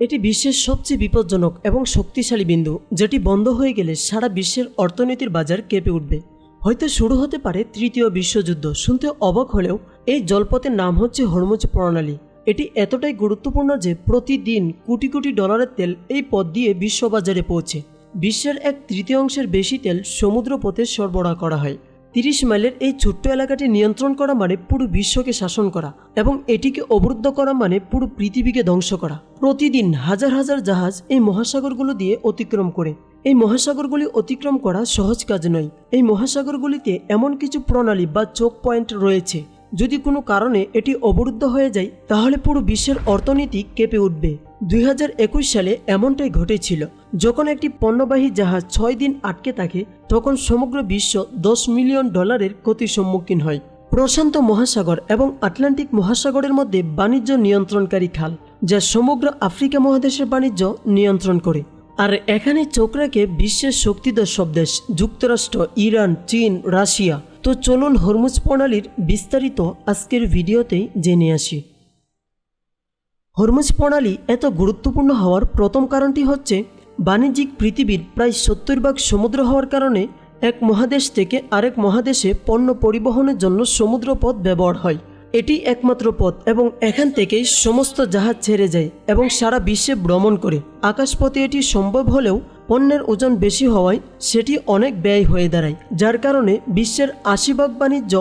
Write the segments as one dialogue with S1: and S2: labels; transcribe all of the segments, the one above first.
S1: এটি বিশ্বের সবচেয়ে বিপজ্জনক এবং শক্তিশালী বিন্দু, যেটি বন্ধ হয়ে গেলে সারা বিশ্বের অর্থনীতির বাজার কেঁপে উঠবে। হয়তো শুরু হতে পারে তৃতীয় বিশ্বযুদ্ধ। শুনতে অবাক হলেও এই জলপথের নাম হচ্ছে হরমুজ প্রণালী। এটি এতটাই গুরুত্বপূর্ণ যে প্রতিদিন কোটি কোটি ডলারের তেল এই পথ দিয়ে বিশ্ববাজারে পৌঁছে। বিশ্বের 1/3 বেশি তেল সমুদ্রপথে সরবরাহ করা হয়। 30 মাইলের এই ছোট্ট এলাকাটি নিয়ন্ত্রণ করা মানে পুরো বিশ্বকে শাসন করা, এবং এটিকে অবরুদ্ধ করা মানে পুরো পৃথিবীকে ধ্বংস করা। প্রতিদিন হাজার হাজার জাহাজ এই মহাসাগরগুলো দিয়ে অতিক্রম করে। এই মহাসাগরগুলি অতিক্রম করা সহজ কাজ নয়। এই মহাসাগরগুলিতে এমন কিছু প্রণালী বা চোক পয়েন্ট রয়েছে, যদি কোনো কারণে এটি অবরুদ্ধ হয়ে যায় তাহলে পুরো বিশ্বের অর্থনীতি কেঁপে উঠবে। 2021 সালে এমনটাই ঘটেছিল। যখন একটি পণ্যবাহী জাহাজ 6 দিন আটকে থাকে, তখন সমগ্র বিশ্ব $10 মিলিয়ন ক্ষতির সম্মুখীন হয়। প্রশান্ত মহাসাগর এবং আটলান্টিক মহাসাগরের মধ্যে বাণিজ্য নিয়ন্ত্রণকারী খাল, যা সমগ্র আফ্রিকা মহাদেশের বাণিজ্য নিয়ন্ত্রণ করে। আর এখানে চোখ রাখে বিশ্বের শক্তিধর সব দেশ: যুক্তরাষ্ট্র, ইরান, চীন, রাশিয়া। তো চলুন হরমুজ প্রণালীর বিস্তারিত আজকের ভিডিওতেই জেনে আসি। হরমুজ প্রণালী এত গুরুত্বপূর্ণ হওয়ার প্রথম কারণটি হচ্ছে বাণিজ্যিক পৃথিবীর প্রায় 70% সমুদ্র হওয়ার কারণে এক মহাদেশ থেকে আরেক মহাদেশে পণ্য পরিবহনের জন্য সমুদ্রপথ ব্যবহার হয়। এটি একমাত্র পথ এবং এখান থেকেই সমস্ত জাহাজ ছেড়ে যায় এবং সারা বিশ্বে ভ্রমণ করে। আকাশপথে এটি সম্ভব হলেও পণ্যের ওজন বেশি হওয়ায় সেটি অনেক ব্যয় হয়ে দাঁড়ায়, যার কারণে বিশ্বের 80% বাণিজ্য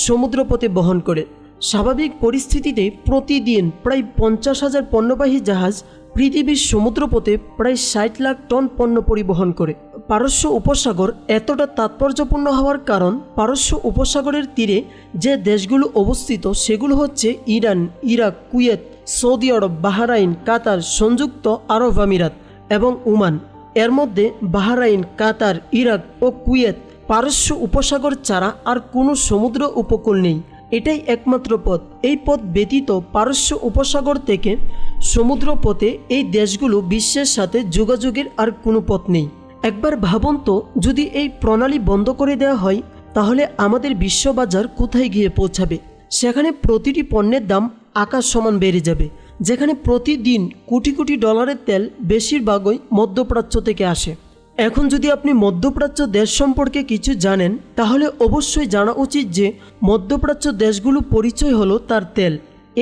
S1: সমুদ্রপথে বহন করে। স্বাভাবিক পরিস্থিতিতে প্রতিদিন প্রায় 50,000 পণ্যবাহী জাহাজ পৃথিবীর সমুদ্রপথে প্রায় 60 লাখ টন পণ্য পরিবহন করে। পারস্য উপসাগর এতটা তাৎপর্যপূর্ণ হওয়ার কারণ, পারস্য উপসাগরের তীরে যে দেশগুলো অবস্থিত সেগুলো হচ্ছে ইরান, ইরাক, কুয়েত, সৌদি আরব, বাহরাইন, কাতার, সংযুক্ত আরব আমিরাত এবং ওমান। এর মধ্যে বাহরাইন, কাতার, ইরাক ও কুয়েত পারস্য উপসাগর ছাড়া আর কোনো সমুদ্র উপকূল নেই। এটাই একমাত্র পথ। এই পথ ব্যতীত পারস্য উপসাগর থেকে সমুদ্র পথে এই দেশগুলো বিশ্বের সাথে যোগাযোগের আর কোনো পথ নেই। একবার ভাবুন তো, যদি এই প্রণালী বন্ধ করে দেওয়া হয় তাহলে আমাদের বিশ্ববাজার কোথায় গিয়ে পৌঁছাবে? সেখানে প্রতিটি পণ্যের দাম আকাশ সমান বেড়ে যাবে। যেখানে প্রতিদিন কোটি কোটি ডলারের তেল বেশিরভাগই মধ্যপ্রাচ্য থেকে আসে। এখন যদি আপনি মধ্যপ্রাচ্য দেশ সম্পর্কে কিছু জানেন, তাহলে অবশ্যই জানা উচিত যে মধ্যপ্রাচ্য দেশগুলোর পরিচয় হলো তার তেল।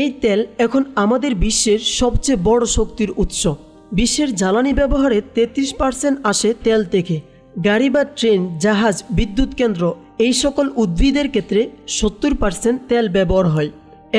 S1: এই তেল এখন আমাদের বিশ্বের সবচেয়ে বড় শক্তির উৎস। বিশ্বের জ্বালানি ব্যবহারে 33% আসে তেল থেকে। গাড়ি বা ট্রেন, জাহাজ, বিদ্যুৎ কেন্দ্র এই সকল উদ্ভিদের ক্ষেত্রে 70% তেল ব্যবহার হয়।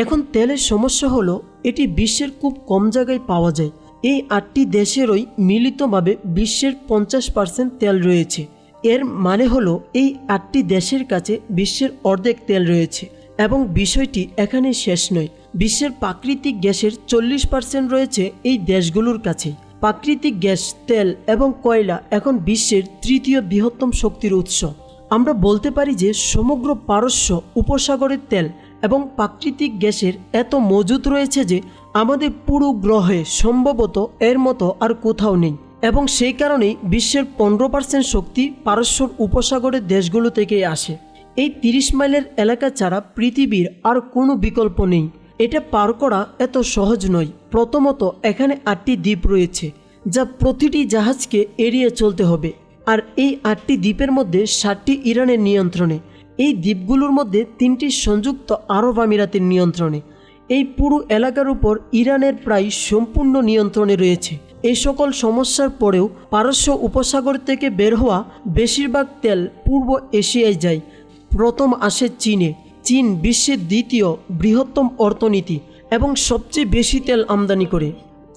S1: এখন তেলের সমস্যা হলো এটি বিশ্বের খুব কম জায়গায় পাওয়া যায়। এই 8টি দেশেরই মিলিতভাবে বিশ্বের 50% তেল রয়েছে। এর মানে হলো এই 8টি দেশের কাছে বিশ্বের অর্ধেক তেল রয়েছে। এবং বিষয়টি এখানে শেষ নয়। বিশ্বের প্রাকৃতিক গ্যাসের 40% রয়েছে এই দেশগুলোর কাছেই। প্রাকৃতিক গ্যাস, তেল এবং কয়লা এখন বিশ্বের তৃতীয় বৃহত্তম শক্তির উৎস। আমরা বলতে পারি যে সমগ্র পারস্য উপসাগরের তেল এবং প্রাকৃতিক গ্যাসের এত মজুদ রয়েছে যে আমাদের পুরো গ্রহে সম্ভবত এর মতো আর কোথাও নেই। এবং সেই কারণেই বিশ্বের 15% শক্তি পারস্য উপসাগরের দেশগুলো থেকেই আসে। এই 30 মাইলের এলাকা ছাড়া পৃথিবীর আর কোনো বিকল্প নেই। এটা পার করা এত সহজ নয়। প্রথমত, এখানে 8টি দ্বীপ রয়েছে যা প্রতিটি জাহাজকে এড়িয়ে চলতে হবে। আর এই 8টি দ্বীপের মধ্যে 7টি ইরানের নিয়ন্ত্রণে। এই দ্বীপগুলোর মধ্যে 3টি সংযুক্ত আরব আমিরাতের নিয়ন্ত্রণে। এই পুরো এলাকার উপর ইরানের প্রায় সম্পূর্ণ নিয়ন্ত্রণে রয়েছে। এই সকল সমস্যার পরেও পারস্য উপসাগর থেকে বের হওয়া বেশিরভাগ তেল পূর্ব এশিয়ায় যায়। প্রথম আসে চীনে। চীন বিশ্বের দ্বিতীয় বৃহত্তম অর্থনীতি এবং সবচেয়ে বেশি তেল আমদানি করে।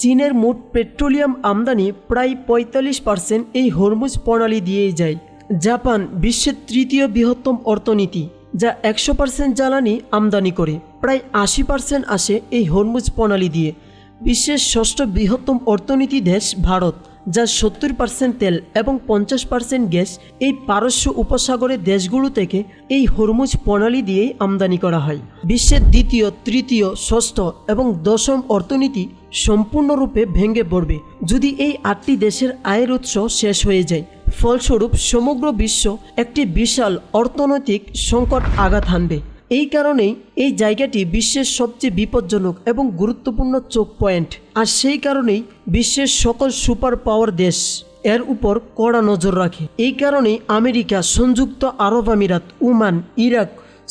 S1: চীনের মোট পেট্রোলিয়াম আমদানি প্রায় 45% এই হরমুজ প্রণালী দিয়েই যায়। জাপান বিশ্বের তৃতীয় বৃহত্তম অর্থনীতি, যা 100% জ্বালানি আমদানি করে। প্রায় 80% আসে এই হরমুজ প্রণালী দিয়ে। বিশ্বের ষষ্ঠ বৃহত্তম অর্থনীতি দেশ ভারত, যা 70% তেল এবং 50% গ্যাস এই পারস্য উপসাগরের দেশগুলো থেকে এই হরমুজ প্রণালী দিয়েই আমদানি করা হয়। বিশ্বের দ্বিতীয়, তৃতীয়, ষষ্ঠ এবং দশম অর্থনীতি সম্পূর্ণরূপে ভেঙে পড়বে যদি এই 8টি দেশের আয়ের উৎস শেষ হয়ে যায়। ফলস্বরূপ সমগ্র বিশ্ব একটি বিশাল অর্থনৈতিক সংকট আঘাত হানবে। এই কারণেই এই জায়গাটি বিশ্বের সবচেয়ে বিপজ্জনক এবং গুরুত্বপূর্ণ চোখ পয়েন্ট। আর সেই কারণেই বিশ্বের সকল সুপার পাওয়ার দেশ এর উপর কড়া নজর রাখে। এই কারণেই আমেরিকা, সংযুক্ত আরব আমিরাত, ওমান, ইরাক,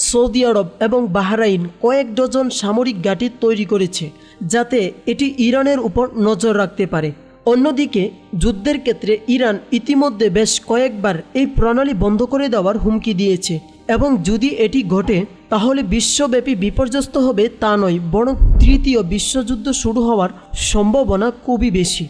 S1: সৌদি আরব এবং বাহরাইন কয়েক ডজন সামরিক ঘাঁটি তৈরি করেছে, যাতে এটি ইরানের উপর নজর রাখতে পারে। অন্যদিকে যুদ্ধের ক্ষেত্রে ইরান ইতিমধ্যে বেশ কয়েকবার এই প্রণালী বন্ধ করে দেওয়ার হুমকি দিয়েছে, এবং যদি এটি ঘটে তাহলে বিশ্বব্যাপী বিপর্যস্ত হবে তা নয়, বরং তৃতীয় বিশ্বযুদ্ধ শুরু হওয়ার সম্ভাবনা খুবই বেশি।